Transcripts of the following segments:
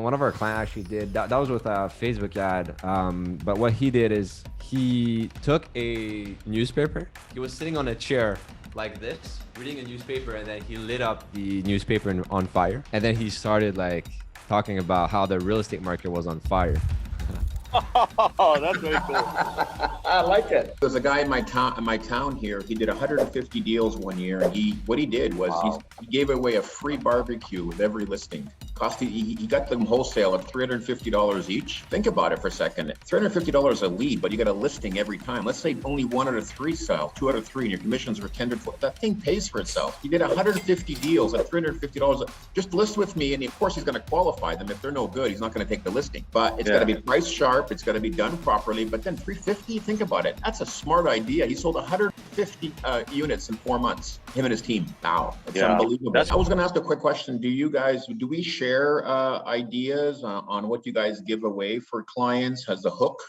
one of our clients actually did that. That was with a Facebook ad. But what he did is he took a newspaper. He was sitting on a chair like this, reading a newspaper, and then he lit up the newspaper on fire. And then he started like talking about how the real estate market was on fire. Oh, that's very cool. I like it. There's a guy in my town here. He did 150 deals one year, and what he did was he gave away a free barbecue with every listing. He got them wholesale at $350 each. Think about it for a second. $350 a lead, but you got a listing every time. Let's say only 1 out of 3 sell, 2 out of 3, and your commissions are 10 to 12. That thing pays for itself. He did 150 deals at $350. Just list with me, and of course he's going to qualify them. If they're no good, he's not going to take the listing. But it's got to be price sharp. It's got to be done properly. But then 350, think about it. That's a smart idea. He sold 150 units in 4 months. Him and his team. Wow, it's unbelievable. I was going to ask a quick question. Do we share ideas on what you guys give away for clients as a hook?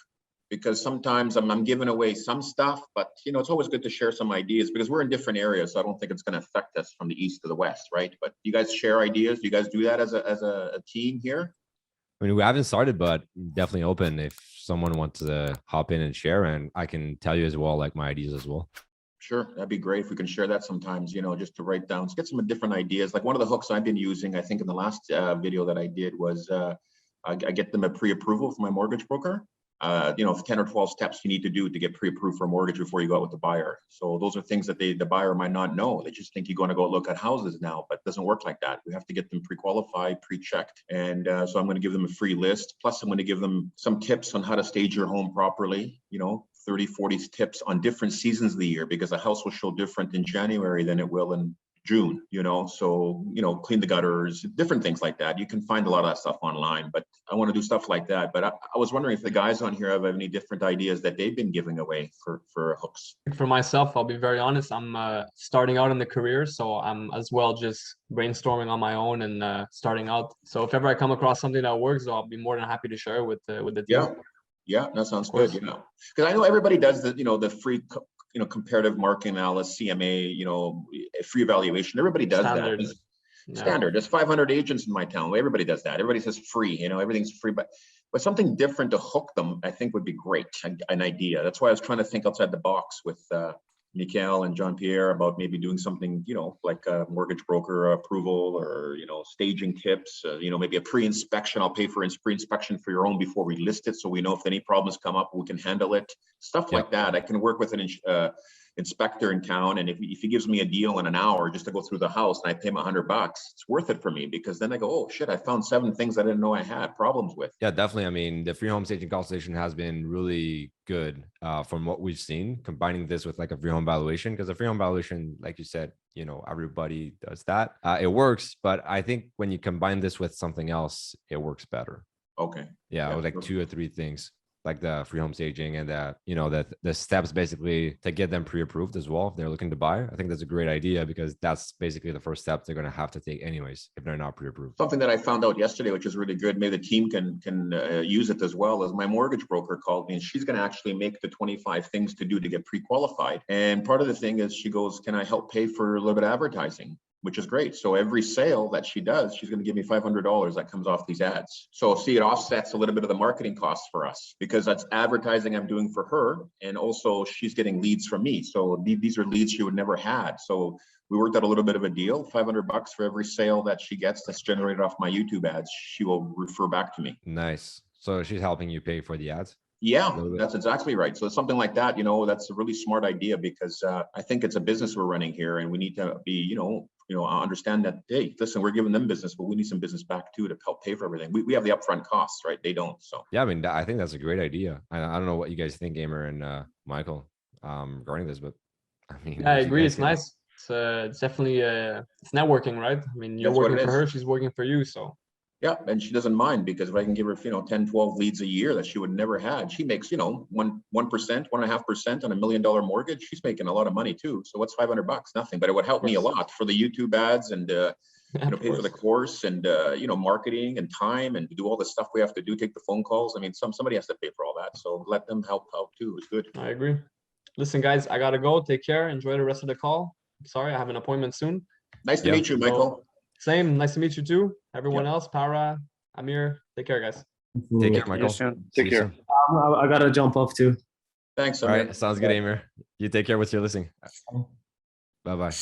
Because sometimes I'm giving away some stuff, but it's always good to share some ideas because we're in different areas. So I don't think it's going to affect us from the east to the west, right? But you guys share ideas. Do you guys do that as a team here? I mean, we haven't started, but definitely open if someone wants to hop in and share, and I can tell you as well, like my ideas as well. Sure, that'd be great if we can share that sometimes, just to write down, get some different ideas. Like one of the hooks I've been using, I think in the last video that I did was I get them a pre-approval from my mortgage broker. 10 or 12 steps you need to do to get pre-approved for a mortgage before you go out with the buyer. So those are things that the buyer might not know. They just think you're going to go look at houses now, but it doesn't work like that. We have to get them pre-qualified, pre-checked. And so I'm going to give them a free list. Plus I'm going to give them some tips on how to stage your home properly, 30, 40 tips on different seasons of the year, because a house will show different in January than it will in June, so, clean the gutters, different things like that. You can find a lot of that stuff online, but I want to do stuff like that. But I was wondering if the guys on here have any different ideas that they've been giving away for hooks. For myself, I'll be very honest. I'm starting out in the career, so I'm as well just brainstorming on my own and starting out. So if ever I come across something that works, I'll be more than happy to share with the team. Yeah, that sounds good. Because I know everybody does the free comparative market analysis, CMA, free evaluation. Everybody does that. Standard. There's 500 agents in my town. Everybody does that. Everybody says free, everything's free, but something different to hook them, I think would be great. An idea. That's why I was trying to think outside the box with Mikael and Jean-Pierre about maybe doing something, like a mortgage broker approval or, staging tips, maybe a pre-inspection. I'll pay for pre-inspection for your own before we list it. So we know if any problems come up, we can handle it. Stuff like that. I can work with an inspector in town. And if he gives me a deal in an hour just to go through the house and I pay him $100, it's worth it for me, because then I go, oh shit, I found 7 things I didn't know I had problems with. Yeah, definitely. I mean, the free home staging consultation has been really good from what we've seen, combining this with like a free home valuation, because a free home valuation, like you said, everybody does that. It works, but I think when you combine this with something else, it works better. Okay. Yeah, like 2 or 3 things, like the free home staging and that, the steps basically to get them pre-approved as well if they're looking to buy. I think that's a great idea, because that's basically the first step they're going to have to take anyways if they're not pre-approved. Something that I found out yesterday, which is really good, maybe the team can use it as well, as my mortgage broker called me, and she's going to actually make the 25 things to do to get pre-qualified. And part of the thing is she goes, can I help pay for a little bit of advertising? Which is great. So every sale that she does, she's going to give me $500 that comes off these ads. So see, it offsets a little bit of the marketing costs for us, because that's advertising I'm doing for her. And also she's getting leads from me. So these are leads she would never had. So we worked out a little bit of a deal, $500 for every sale that she gets that's generated off my YouTube ads. She will refer back to me. Nice. So she's helping you pay for the ads? Yeah, that's exactly right. So it's something like that, that's a really smart idea, because I think it's a business we're running here, and we need to be, understand that, hey, listen, we're giving them business, but we need some business back too to help pay for everything. We have the upfront costs, right? They don't. So yeah, I mean, I think that's a great idea. I don't know what you guys think, Amir and Michael, regarding this, but I mean, I agree. It's nice. It's definitely it's networking, right? I mean, you're working for her, she's working for you, so. Yeah, and she doesn't mind, because if I can give her, 10, 12 leads a year that she would never had, she makes, 1%, 1.5% on $1 million mortgage. She's making a lot of money too. So what's $500? Nothing, but it would help me a lot for the YouTube ads and, pay for the course and, marketing and time and do all the stuff we have to do, take the phone calls. I mean, somebody has to pay for all that. So let them help out too. It's good. I agree. Listen, guys, I got to go. Take care. Enjoy the rest of the call. Sorry, I have an appointment soon. Nice to meet you, Michael. Same. Nice to meet you too. Everyone else, Para, Amir. Take care, guys. Take care, See you Michael. soon. See Take you care. soon. I gotta jump off too. Thanks, All Amir. right, sounds good, Amir. You take care with your listing. Bye bye.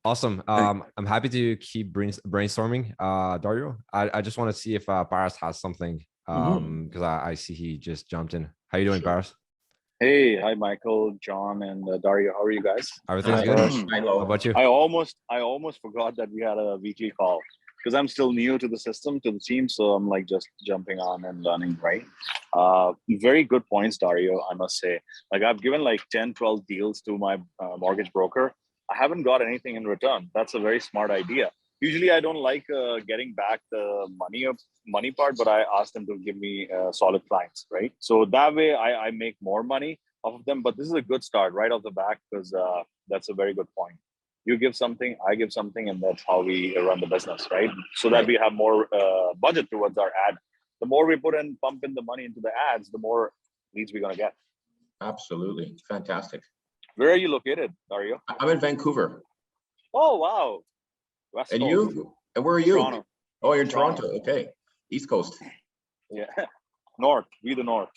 Awesome. I'm happy to keep brainstorming. Dario, I just want to see if Paras has something. Because I see he just jumped in. How you doing, Paras? Hey, hi, Michael, John, and Dario. How are you guys? Everything's Hi, good. Paras. How about you? I almost forgot that we had a weekly call because I'm still new to the system, to the team. So I'm like just jumping on and learning, right? Very good points, Dario, I must say. Like I've given like 10, 12 deals to my mortgage broker. I haven't got anything in return. That's a very smart idea. Usually I don't like getting back the money part, but I ask them to give me solid clients, right? So that way I make more money off of them. But this is a good start right off the back because that's a very good point. You give something, I give something, and that's how we run the business, right? So that we have more budget towards our ad. The more we pump in the money into the ads, the more leads we're gonna get. Absolutely. Fantastic. Where are you located, Dario? I'm in Vancouver. Oh, wow. West And Coast. you? And where are you? Toronto. Oh, you're in Toronto. Toronto. Okay. East Coast. Yeah. North. We the North.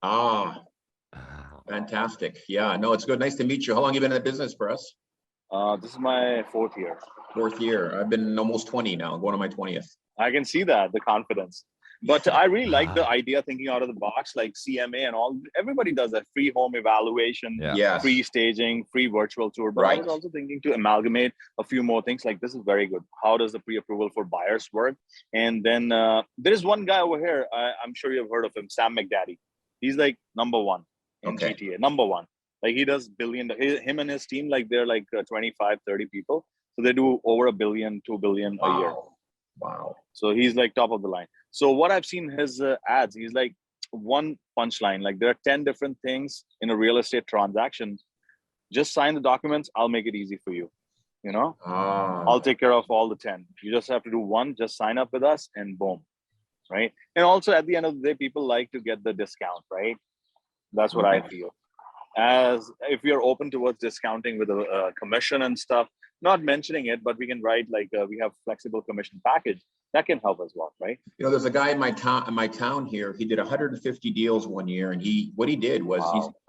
Ah, fantastic. Yeah, no, it's good. Nice to meet you. How long you been in the business for us? This is my 4th year. 4th year. I've been almost 20 now, going on my 20th. I can see that, the confidence. But I really like the idea thinking out of the box, like CMA and all. Everybody does that free home evaluation, Yes. free staging, free virtual tour. But I was also thinking to amalgamate a few more things. Like this is very good. How does the pre-approval for buyers work? And then there's one guy over here. I'm sure you've heard of him, Sam McDaddy. He's like #1 in GTA, #1. Like he does him and his team, like they're like 25, 30 people. So they do over $1 billion, $2 billion a year. Wow. So he's like top of the line. So what I've seen his ads, he's like one punchline. Like there are 10 different things in a real estate transaction. Just sign the documents. I'll make it easy for you. You know, I'll take care of all the 10. You just have to do one, just sign up with us and boom. Right. And also at the end of the day, people like to get the discount, right? That's what I feel. As if you're open towards discounting with a commission and stuff, not mentioning it, but we can write like we have flexible commission package that can help as well, right? You know, there's a guy in my town here. He did 150 deals one year, and what he did was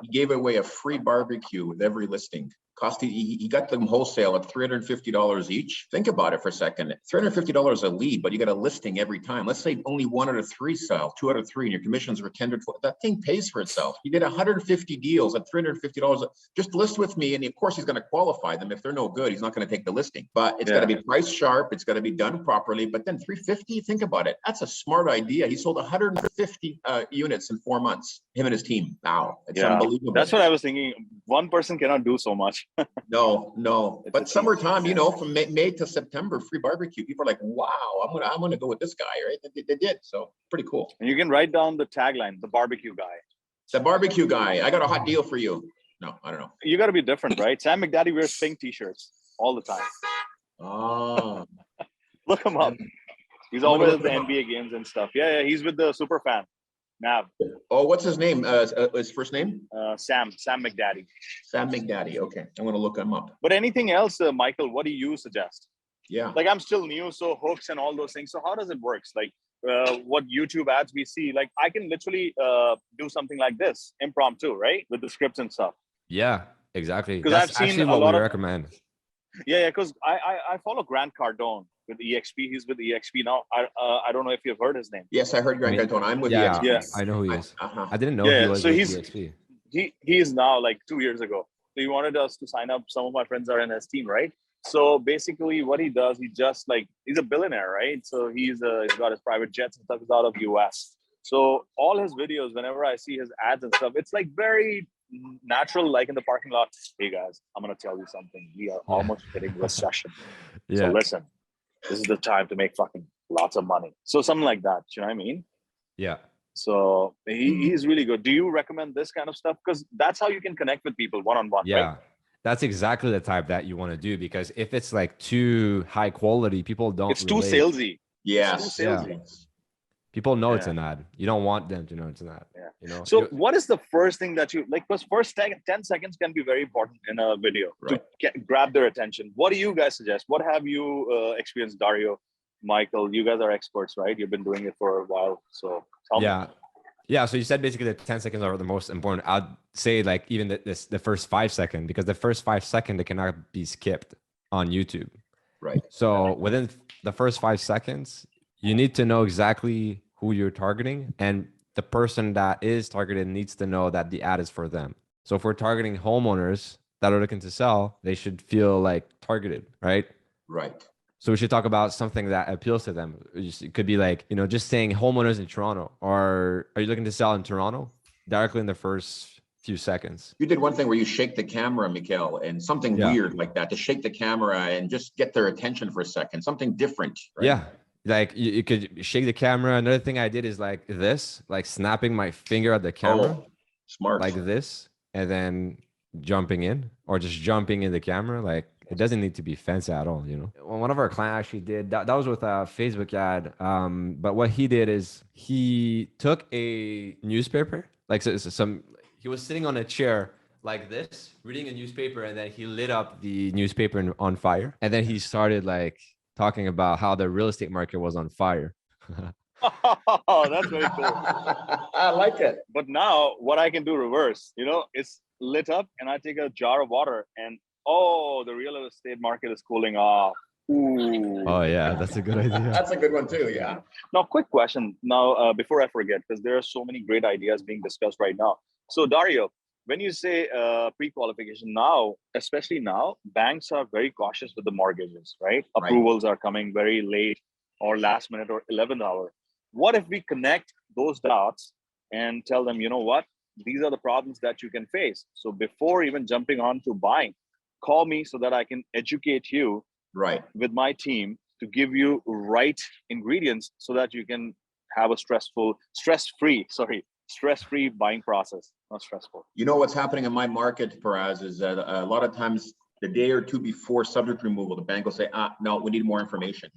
he gave away a free barbecue with every listing. He got them wholesale at $350 each. Think about it for a second. $350 a lead, but you got a listing every time. Let's say only 1 out of 3 sell, 2 out of 3, and your commissions were 10 to 12. That thing pays for itself. He did 150 deals at $350. Just list with me, and of course he's going to qualify them. If they're no good, he's not going to take the listing. But it's got to be price sharp. It's got to be done properly. But then 350, think about it. That's a smart idea. He sold 150 units in 4 months. Him and his team. Wow, it's unbelievable. That's what I was thinking. One person cannot do so much. No. But summertime, you know, from May to September, free barbecue. People are like, "Wow, I'm gonna go with this guy," right? They did. So pretty cool. And you can write down the tagline, the barbecue guy. The barbecue guy. I got a hot deal for you. No, I don't know. You got to be different, right? Sam McDaddy wears pink t-shirts all the time. Oh. Look him up. He's always at the NBA games and stuff. Yeah, he's with the super fan. Nav. Oh, what's his name? His first name? Sam McDaddy. Sam McDaddy. Okay, I'm gonna look him up. But anything else, Michael? What do you suggest? Yeah. Like I'm still new, so hooks and all those things. So how does it work? Like what YouTube ads we see? Like I can literally do something like this, impromptu, right, with the scripts and stuff. Yeah, exactly. Because That's I've seen actually a what lot we of recommend. Yeah, because I follow Grant Cardone with EXP. He's with EXP now. I don't know if you've heard his name. Yes, I heard Grant Cardone. I'm with EXP. Yeah, I know who he is. I didn't know he was so with he's EXP. He is now like 2 years ago. So he wanted us to sign up. Some of my friends are in his team, right? So basically, what he does, he's a billionaire, right? So he's got his private jets and stuff. He's out of US. So all his videos, whenever I see his ads and stuff, it's like very natural, like in the parking lot. Hey guys, I'm gonna tell you something. We are almost hitting recession. So listen, this is the time to make fucking lots of money. So something like that. You know what I mean? Yeah. So he's really good. Do you recommend this kind of stuff? Because that's how you can connect with people one-on-one. Yeah. Right? That's exactly the type that you want to do, because if it's like too high quality, people don't. It's too salesy. Yes. It's too salesy. People know it's an ad. You don't want them to know it's an ad. Yeah. You know. So what is the first thing that you like? Because first 10 seconds can be very important in a video to grab their attention. What do you guys suggest? What have you experienced, Dario? Michael, you guys are experts, right? You've been doing it for a while. So tell me. Yeah. So you said basically the 10 seconds are the most important. I'd say like even the first 5 seconds, because the first 5 seconds, they cannot be skipped on YouTube. Right. So within the first 5 seconds, you need to know exactly who you're targeting, and the person that is targeted needs to know that the ad is for them. So if we're targeting homeowners that are looking to sell, they should feel like targeted, right? Right. So we should talk about something that appeals to them. It could be like, just saying homeowners in Toronto, or are you looking to sell in Toronto? Directly in the first few seconds. You did one thing where you shake the camera, Mikael, and something weird like that, to shake the camera and just get their attention for a second, something different. Right? Yeah. Like you could shake the camera. Another thing I did is like this, like snapping my finger at the camera. Oh, smart. Like this, and then jumping in, or just jumping in the camera. Like it doesn't need to be fancy at all, Well, one of our clients actually did that was with a Facebook ad. But what he did is he took a newspaper, like he was sitting on a chair like this, reading a newspaper, and then he lit up the newspaper on fire. And then he started like talking about how the real estate market was on fire. Oh, that's very cool. I like it. But now what I can do reverse, it's lit up and I take a jar of water and, the real estate market is cooling off. Ooh. Oh yeah, that's a good idea. That's a good one too. Yeah. Now, quick question now, before I forget, because there are so many great ideas being discussed right now. So Dario, when you say pre-qualification now, especially now, banks are very cautious with the mortgages, right? Approvals are coming very late or last minute or 11th hour. What if we connect those dots and tell them, you know what, these are the problems that you can face. So before even jumping on to buying, call me so that I can educate you with my team to give you right ingredients so that you can have a stress-free buying process, not stressful. You know what's happening in my market, Faraz, is that a lot of times the day or two before subject removal, the bank will say, no, we need more information.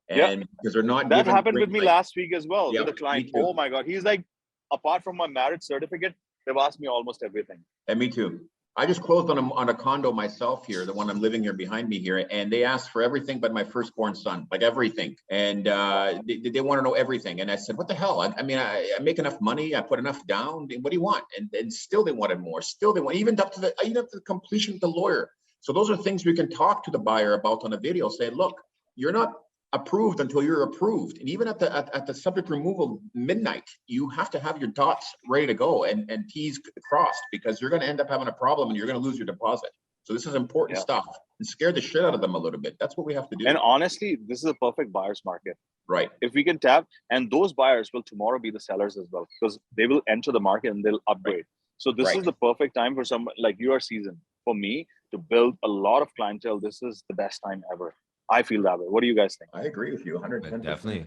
And because they're not. That happened with me last week as well with a client. Oh my God. He's like, apart from my marriage certificate, they've asked me almost everything. And me too. I just closed on a condo myself here, the one I'm living here behind me here, and they asked for everything but my firstborn son, like everything. And they want to know everything. And I said, what the hell? I mean, I make enough money. I put enough down. What do you want? And still they wanted more. Still they want, even up to the completion of the lawyer. So those are things we can talk to the buyer about on a video. Say, look, you're not approved until you're approved. And even at the subject removal midnight, you have to have your dots ready to go and T's crossed, because you're going to end up having a problem and you're going to lose your deposit. So this is important stuff, and scare the shit out of them a little bit. That's what we have to do. And honestly, this is a perfect buyer's market. Right. If we can tap, and those buyers will tomorrow be the sellers as well, because they will enter the market and they'll upgrade. So this is the perfect time for someone like your season, for me, to build a lot of clientele. This is the best time ever. I feel that way. What do you guys think? I agree with you 110%. Definitely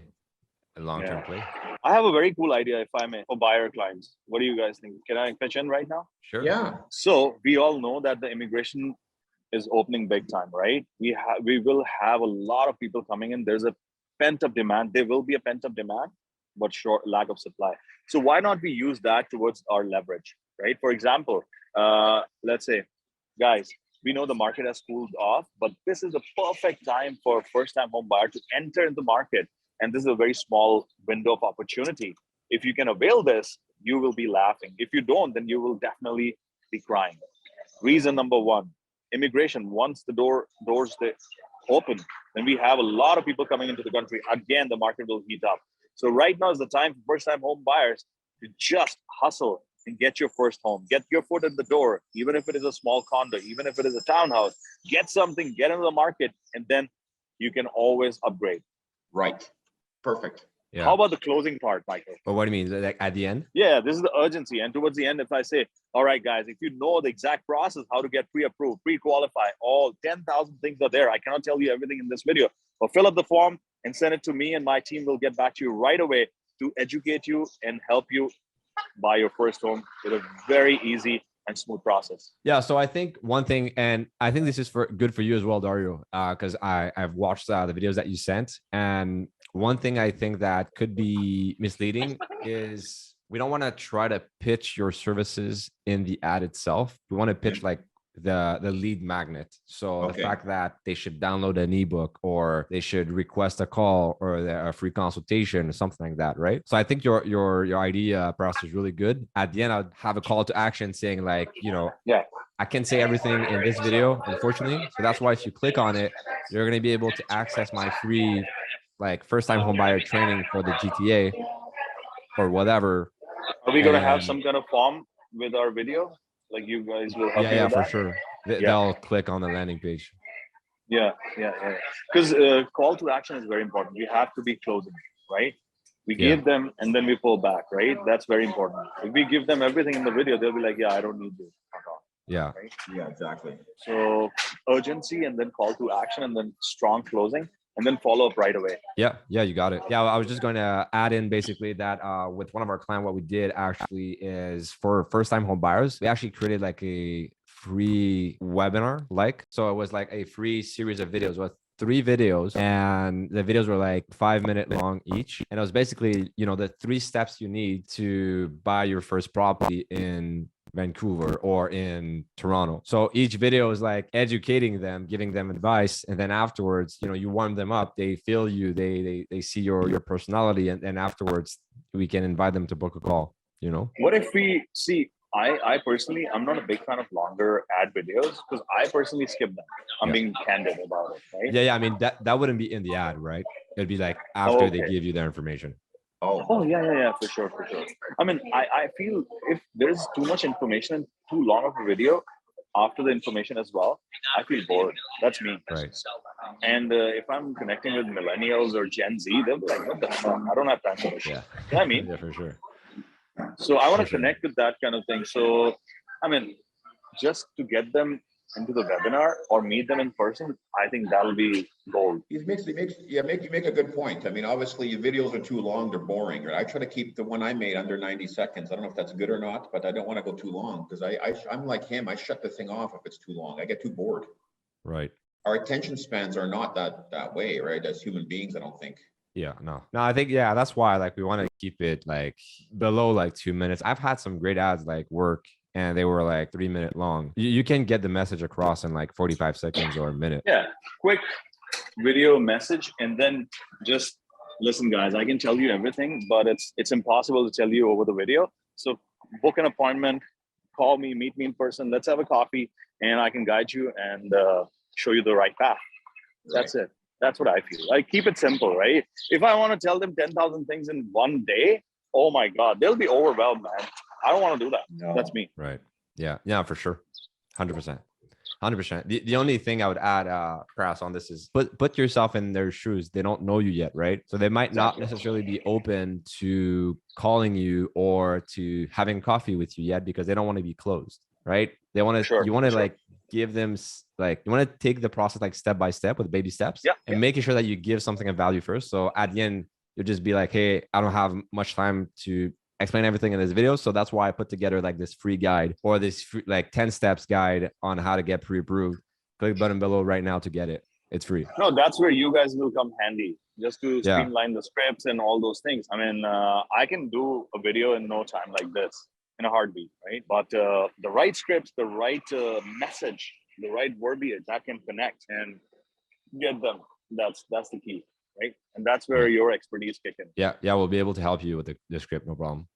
a long-term play. I have a very cool idea, if I may, for buyer clients. What do you guys think? Can I pitch in right now? Sure. Yeah. So we all know that the immigration is opening big time, right? We will have a lot of people coming in. There's a pent-up demand. There will be a pent-up demand, but short lack of supply. So why not we use that towards our leverage, right? For example, let's say, guys, we know the market has cooled off, but this is the perfect time for a first-time home buyer to enter in the market. And this is a very small window of opportunity. If you can avail this, you will be laughing. If you don't, then you will definitely be crying. Reason number one, immigration. Once the doors they open, then we have a lot of people coming into the country. Again, the market will heat up. So right now is the time for first-time home buyers to just hustle and get your first home, get your foot in the door, even if it is a small condo, even if it is a townhouse, get something, get into the market, and then you can always upgrade. Right. Perfect. Yeah. How about the closing part, Michael? But what do you mean? Like at the end? Yeah, this is the urgency. And towards the end, if I say, all right, guys, if you know the exact process, how to get pre-approved, pre-qualify, all 10,000 things are there. I cannot tell you everything in this video, but fill up the form and send it to me, and my team will get back to you right away to educate you and help you buy your first home with a very easy and smooth process. Yeah. So I think one thing, and I think this is good for you as well, Dario, because I've watched the videos that you sent. And one thing I think that could be misleading is we don't want to try to pitch your services in the ad itself. We want to pitch like the lead magnet. So the Okay. fact that they should download an ebook or they should request a call or a free consultation or something like that, right? So I think your idea, perhaps, is really good. At the end, I'd have a call to action saying like, Yeah. I can't say everything in this video, unfortunately. So that's why if you click on it, you're going to be able to access my free like first time home buyer training for the GTA or whatever. Are we gonna have And some kind of form with our video? Like you guys will help me yeah, with for that? sure. Yeah. They'll click on the landing page. Yeah. Because call to action is very important. We have to be closing, right? We Yeah. give them and then we pull back, right? That's very important. If we give them everything in the video, they'll be like, yeah, I don't need this. Yeah. Right? Yeah, exactly. So urgency and then call to action and then strong closing and then follow up right away. Yeah, you got it. Yeah, I was just going to add in basically that with one of our clients, what we did actually is for first time home buyers, we actually created like a free webinar, so it was like a free series of videos with 3 videos, and the videos were like 5-minute long each. And it was basically, the 3 steps you need to buy your first property in Vancouver or in Toronto. So each video is like educating them, giving them advice, and then afterwards, you warm them up. They feel you. They see your personality, and then afterwards, we can invite them to book a call. What if we see? I personally, I'm not a big fan of longer ad videos because I personally skip them. I'm being candid about it, right? Yeah. I mean that wouldn't be in the ad, right? It'd be like after they give you their information. Oh yeah, for sure. I mean, I feel if there's too much information and too long of a video after the information as well, I feel bored. That's me. Right. And if I'm connecting with millennials or Gen Z, they'll be like, what the fuck? I don't have time for this shit. Yeah. You know what I mean? Yeah, for sure. So I want to For sure. connect with that kind of thing. So, I mean, just to get them into the webinar or meet them in person, I think that'll be gold. You make a good point. I mean, obviously your videos are too long, they're boring. Right? I try to keep the one I made under 90 seconds. I don't know if that's good or not, but I don't want to go too long because I'm like him. I shut the thing off if it's too long. I get too bored. Right. Our attention spans are not that way, right? As human beings, I don't think. Yeah, no, I think, that's why like we want to keep it like below like 2 minutes. I've had some great ads like work and they were like 3-minute long. You can get the message across in like 45 seconds or a minute. Yeah, quick video message and then just listen, guys, I can tell you everything, but it's impossible to tell you over the video. So book an appointment, call me, meet me in person, let's have a coffee and I can guide you and show you the right path. That's it. That's what I feel. Like, keep it simple, right? If I want to tell them 10,000 things in one day, oh my God, they'll be overwhelmed, man. I don't want to do that. No. That's me. Right. Yeah, for sure. 100%. 100%. The only thing I would add, perhaps on this is put yourself in their shoes. They don't know you yet, right? So they might not necessarily be open to calling you or to having coffee with you yet because they don't want to be closed, right? They want to, you want to like give them like, you want to take the process like step by step with baby steps and making sure that you give something of value first. So at the end, you'll just be like, hey, I don't have much time to explain everything in this video. So that's why I put together like this free guide or this free, like 10 steps guide on how to get pre-approved. Click the button below right now to get it. It's free. No, that's where you guys will come handy just to streamline the scripts and all those things. I mean, I can do a video in no time like this in a heartbeat, right? But the right scripts, the right message, the right verbiage that can connect and get them. That's the key, right? And that's where your expertise kick in. Yeah, we'll be able to help you with the script, no problem.